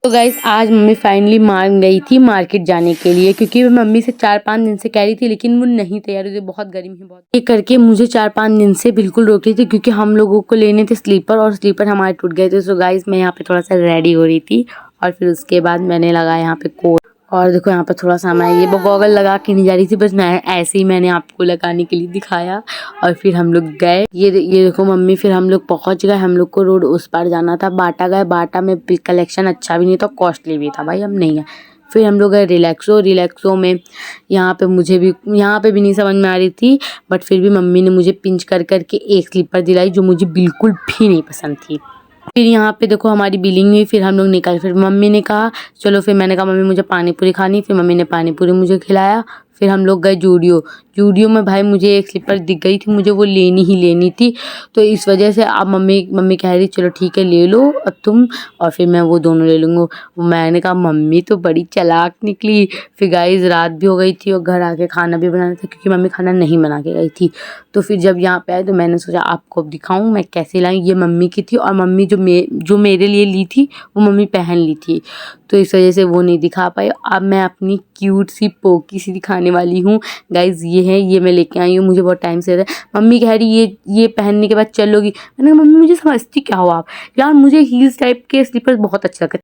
तो गाइस आज mummy finally मान गई थी मार्केट जाने के लिए, क्योंकि मैं मम्मी से 4-5 दिन से कह रही थी, लेकिन वो नहीं तैयार हुई। बहुत गर्मी है बहुत, ये करके मुझे 4-5 दिन से बिल्कुल रोक रही थी, क्योंकि हम लोगों को लेने थे स्लीपर और स्लीपर हमारे टूट गए थे। सो गाइस मैं यहाँ पे थोड़ा सा रेडी हो रही थी और फिर उसके बाद मैंने लगाया यहाँ पे कोट। और देखो यहाँ पे थोड़ा सा मैं ये गॉगल लगा के नहीं जा रही थी, बस मैं ऐसे ही मैंने आपको लगाने के लिए दिखाया। और फिर हम लोग गए, ये देखो मम्मी, फिर हम लोग पहुंच गए। हम लोग को रोड उस पार जाना था, बाटा गए। बाटा में कलेक्शन अच्छा भी नहीं था, कॉस्टली भी था भाई, हम नहीं गए। फिर हम लोग गए रिलैक्सो में। यहाँ पे भी नहीं समझ में आ रही थी, बट फिर भी मम्मी ने मुझे पिंच कर करके एक स्लीपर दिलाई जो मुझे बिल्कुल भी नहीं पसंद थी। फिर यहाँ पे देखो हमारी बिलिंग हुई, फिर हम लोग निकल। फिर मम्मी ने कहा चलो, फिर मैंने कहा मम्मी मुझे पानी पूरी खानी, फिर मम्मी ने पानी पूरी मुझे खिलाया। फिर हम लोग गए जूडियो में। भाई मुझे एक स्लीपर दिख गई थी, मुझे वो लेनी ही लेनी थी, तो इस वजह से अब मम्मी कह रही चलो ठीक है ले लो अब तुम, और फिर मैं वो दोनों ले लूँगा। मैंने कहा मम्मी तो बड़ी चालाक निकली। फिर गाइस रात भी हो गई थी और घर आके खाना भी बनाना था, क्योंकि मम्मी खाना नहीं बना के गई थी। तो फिर जब यहाँ पे आए तो मैंने सोचा आपको अब दिखाऊं मैं कैसे लाई। ये मम्मी की थी, और मम्मी जो मेरे लिए ली थी वो मम्मी पहन ली थी, तो इस वजह से वो नहीं दिखा पाई। अब मैं अपनी क्यूट सी पोकी सी दिखाने वाली हूँ गाइज। ये मैं लेके आई हूँ, मुझे बहुत टाइम से मम्मी कह रही ये पहनने के बाद चलोगी। मैंने कहा मम्मी मुझे समझती क्या हो आप यार, मुझे हील्स टाइप के स्लीपर्स बहुत अच्छे लगते।